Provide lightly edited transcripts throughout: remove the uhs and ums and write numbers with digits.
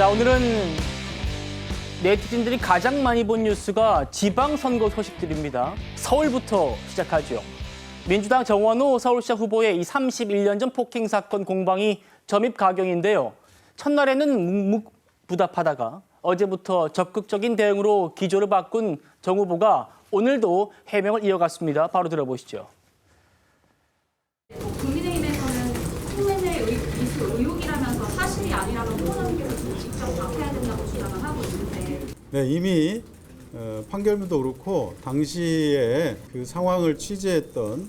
자, 오늘은 네티즌들이 가장 많이 본 뉴스가 지방선거 소식들입니다. 서울부터 시작하죠. 민주당 정원호 서울시장 후보의 이 31년 전 폭행 사건 공방이 점입 가경인데요. 첫날에는 묵묵부답하다가 어제부터 적극적인 대응으로 기조를 바꾼 정 후보가 오늘도 해명을 이어갔습니다. 바로 들어보시죠. 국민의힘에서는 총회의 이수 의혹이라면서 사실이 아니라면 후보자님께서 직접 답해야 된다고 주장을 하고 있는데. 네, 이미 판결문도 그렇고 당시에 그 상황을 취재했던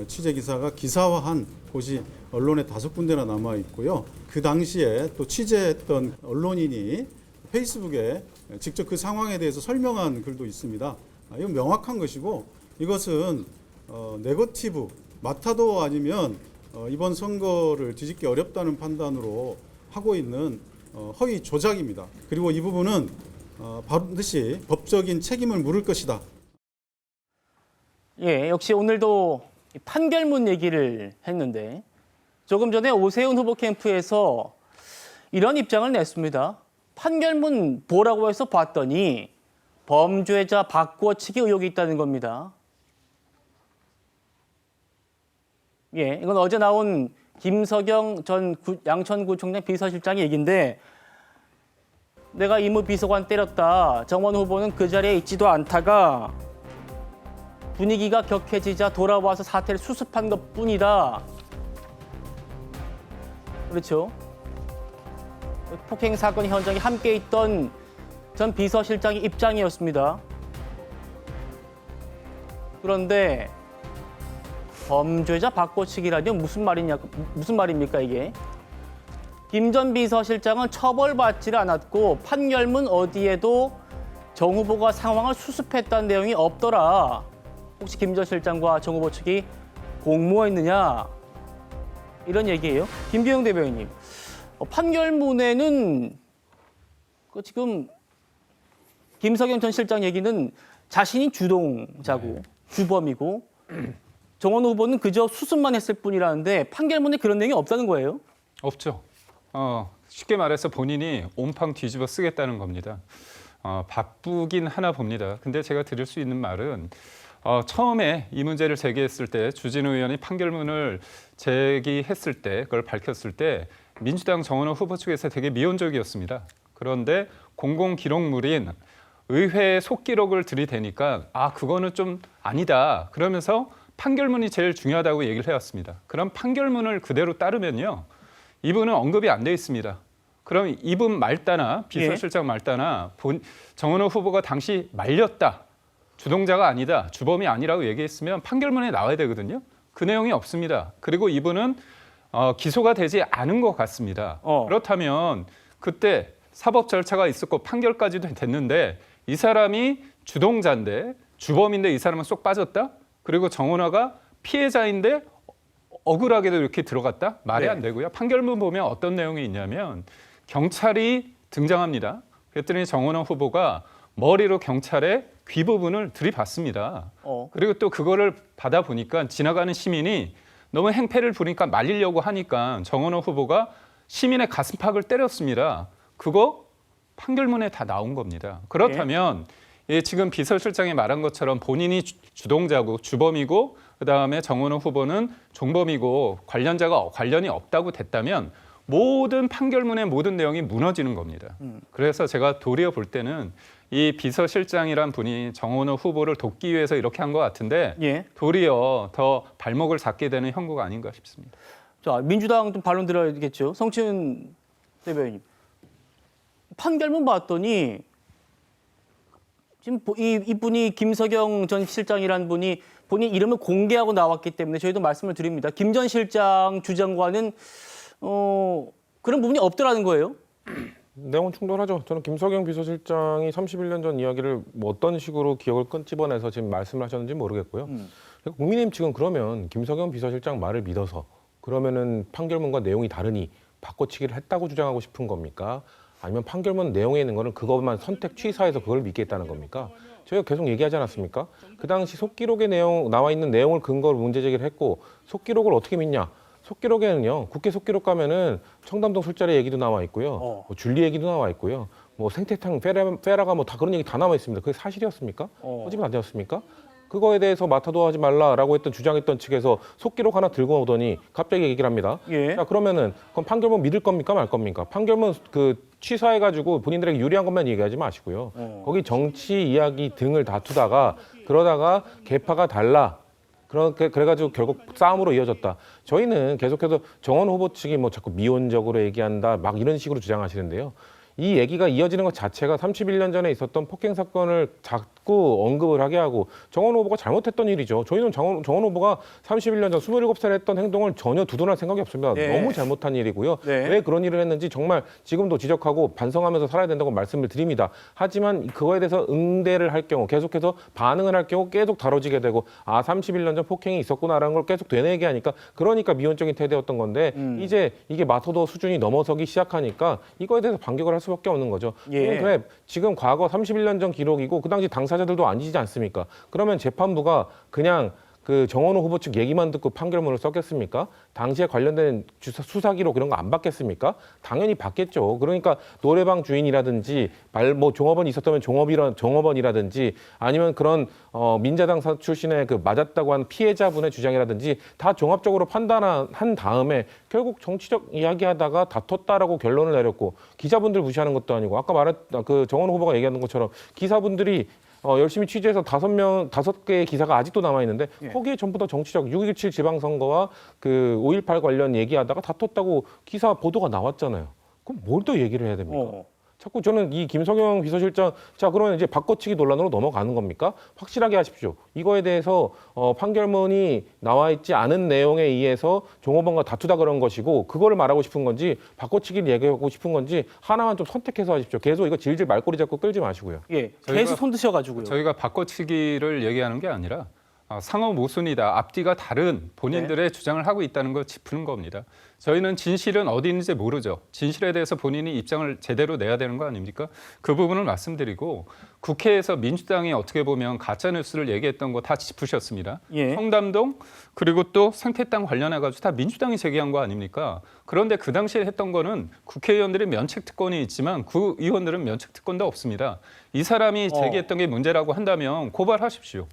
취재 기사가 기사화한 곳이 언론에 5군데나 남아 있고요. 그 당시에 또 취재했던 언론인이 페이스북에 직접 그 상황에 대해서 설명한 글도 있습니다. 이건 명확한 것이고 이것은 네거티브, 마타도 아니면 이번 선거를 뒤집기 어렵다는 판단으로 하고 있는 허위 조작입니다. 그리고 이 부분은 반드시 법적인 책임을 물을 것이다. 예, 역시 오늘도 판결문 얘기를 했는데 조금 전에 오세훈 후보 캠프에서 이런 입장을 냈습니다. 판결문 보라고 해서 봤더니 범죄자 바꾸어치기 의혹이 있다는 겁니다. 예, 이건 어제 나온 김석영 전 양천구청장 비서실장의 얘기인데 내가 이모 비서관 때렸다. 정원 후보는 그 자리에 있지도 않다가 분위기가 격해지자 돌아와서 사태를 수습한 것뿐이다. 그렇죠. 폭행 사건 현장에 함께 있던 전 비서실장의 입장이었습니다. 그런데 범죄자 바꿔치기라니 무슨 말입니까 이게? 김 전 비서실장은 처벌받지 않았고 판결문 어디에도 정 후보가 상황을 수습했다는 내용이 없더라. 혹시 김 전 실장과 정 후보 측이 공모했느냐? 이런 얘기예요. 김규영 대변인님, 판결문에는 지금 김석영 전 실장 얘기는 자신이 주동자고 주범이고 정원 후보는 그저 수습만 했을 뿐이라는데 판결문에 그런 내용이 없다는 거예요? 없죠. 쉽게 말해서 본인이 온팡 뒤집어 쓰겠다는 겁니다. 바쁘긴 하나 봅니다. 근데 제가 드릴 수 있는 말은 처음에 이 문제를 제기했을 때 주진우 의원이 판결문을 제기했을 때 그걸 밝혔을 때 민주당 정원호 후보 측에서 되게 미온적이었습니다. 그런데 공공기록물인 의회 속기록을 들이대니까 그거는 좀 아니다. 그러면서 판결문이 제일 중요하다고 얘기를 해왔습니다. 그럼 판결문을 그대로 따르면요. 이분은 언급이 안 돼 있습니다. 그럼 이분 말따나 비서실장 말따나 정원호 후보가 당시 말렸다. 주동자가 아니다. 주범이 아니라고 얘기했으면 판결문에 나와야 되거든요. 그 내용이 없습니다. 그리고 이분은 기소가 되지 않은 것 같습니다. 그렇다면 그때 사법 절차가 있었고 판결까지도 됐는데 이 사람이 주동자인데 주범인데 이 사람은 쏙 빠졌다? 그리고 정원화가 피해자인데 억울하게도 이렇게 들어갔다? 말이 안 되고요. 판결문 보면 어떤 내용이 있냐면 경찰이 등장합니다. 그랬더니 정원화 후보가 머리로 경찰의 귀 부분을 들이받습니다. 그리고 또 그거를 받아보니까 지나가는 시민이 너무 행패를 부리니까 말리려고 하니까 정원호 후보가 시민의 가슴팍을 때렸습니다. 그거 판결문에 다 나온 겁니다. 그렇다면 지금 비서실장이 말한 것처럼 본인이 주동자고 주범이고 그다음에 정원호 후보는 종범이고 관련이 없다고 됐다면 모든 판결문의 모든 내용이 무너지는 겁니다. 그래서 제가 도리어 볼 때는 이 비서실장이란 분이 정원호 후보를 돕기 위해서 이렇게 한 것 같은데 도리어 더 발목을 잡게 되는 형국가 아닌가 싶습니다. 자, 민주당 좀 반론 들어야겠죠. 성춘 대변인. 판결문 봤더니 지금 이분이 김석영 전 실장이라는 분이 본인 이름을 공개하고 나왔기 때문에 저희도 말씀을 드립니다. 김 전 실장 주장과는 그런 부분이 없더라는 거예요. 내용은 충돌하죠. 저는 김석영 비서실장이 31년 전 이야기를 어떤 식으로 기억을 끄집어내서 지금 말씀을 하셨는지 모르겠고요. 국민의힘 측은 그러면 김석영 비서실장 말을 믿어서 그러면은 판결문과 내용이 다르니 바꿔치기를 했다고 주장하고 싶은 겁니까? 아니면 판결문 내용에 있는 거는 그것만 선택 취사해서 그걸 믿겠다는 겁니까? 저희가 계속 얘기하지 않았습니까? 그 당시 속기록에 나와 있는 내용을 근거로 문제 제기를 했고 속기록을 어떻게 믿냐? 속기록에는요. 국회 속기록 가면은 청담동 술자리 얘기도 나와 있고요. 뭐 줄리 얘기도 나와 있고요. 뭐 생태탕 페라가 뭐 다 그런 얘기 다 나와 있습니다. 그게 사실이었습니까? 거짓말 아니었습니까? 그거에 대해서 마타도 하지 말라라고 했던 주장했던 측에서 속기록 하나 들고 오더니 갑자기 얘기를 합니다. 예. 자, 그러면은 그럼 판결문 믿을 겁니까 말 겁니까? 판결문 그 취사해가지고 본인들에게 유리한 것만 얘기하지 마시고요. 거기 정치 이야기 등을 다투다가 그러다가 계파가 달라. 그래가지고 결국 싸움으로 이어졌다. 저희는 계속해서 정원 후보 측이 뭐 자꾸 미온적으로 얘기한다 막 이런 식으로 주장하시는데요. 이 얘기가 이어지는 것 자체가 31년 전에 있었던 폭행 사건을 자꾸 언급을 하게 하고 정원 후보가 잘못했던 일이죠. 저희는 정원 후보가 31년 전 27살에 했던 행동을 전혀 두둔할 생각이 없습니다. 네. 너무 잘못한 일이고요. 네. 왜 그런 일을 했는지 정말 지금도 지적하고 반성하면서 살아야 된다고 말씀을 드립니다. 하지만 그거에 대해서 응대를 할 경우 계속해서 반응을 할 경우 계속 다뤄지게 되고 31년 전 폭행이 있었구나라는 걸 계속 되뇌게 하니까 그러니까 미온적인 태도였던 건데 이제 이게 마터도 수준이 넘어서기 시작하니까 이거에 대해서 반격을 할 수밖에 없는 거죠. 예. 그래 지금 과거 31년 전 기록이고 그 당시 당사자들도 아니지 않습니까? 그러면 재판부가 그냥 그 정원호 후보 측 얘기만 듣고 판결문을 썼겠습니까? 당시에 관련된 수사 기록 그런 거 안 받겠습니까? 당연히 받겠죠. 그러니까 노래방 주인이라든지 뭐 종업원이 있었다면 종업원이라든지 아니면 그런 민자당 출신의 그 맞았다고 한 피해자분의 주장이라든지 다 종합적으로 판단한 다음에 결국 정치적 이야기하다가 다퉜다라고 결론을 내렸고 기자분들 무시하는 것도 아니고 아까 말했던 그 정원호 후보가 얘기하는 것처럼 기사분들이 열심히 취재해서 5개의 기사가 아직도 남아있는데 거기에 전부 다 정치적 6.17 지방선거와 그 5.18 관련 얘기하다가 다퉜다고 기사 보도가 나왔잖아요. 그럼 뭘 또 얘기를 해야 됩니까? 자꾸 저는 이 김석영 비서실장 자 그러면 이제 바꿔치기 논란으로 넘어가는 겁니까? 확실하게 하십시오. 이거에 대해서 판결문이 나와 있지 않은 내용에 의해서 종업원과 다투다 그런 것이고 그거를 말하고 싶은 건지 바꿔치기를 얘기하고 싶은 건지 하나만 좀 선택해서 하십시오. 계속 이거 질질 말꼬리 잡고 끌지 마시고요. 예. 계속 손 드셔가지고요. 저희가 바꿔치기를 얘기하는 게 아니라 상호 모순이다. 앞뒤가 다른 본인들의 주장을 하고 있다는 걸 짚는 겁니다. 저희는 진실은 어디 있는지 모르죠. 진실에 대해서 본인이 입장을 제대로 내야 되는 거 아닙니까? 그 부분을 말씀드리고 국회에서 민주당이 어떻게 보면 가짜뉴스를 얘기했던 거 다 짚으셨습니다. 예. 청담동 그리고 또 생태땅 관련해가지고 다 민주당이 제기한 거 아닙니까? 그런데 그 당시에 했던 거는 국회의원들이 면책특권이 있지만 그 의원들은 면책특권도 없습니다. 이 사람이 제기했던 게 문제라고 한다면 고발하십시오.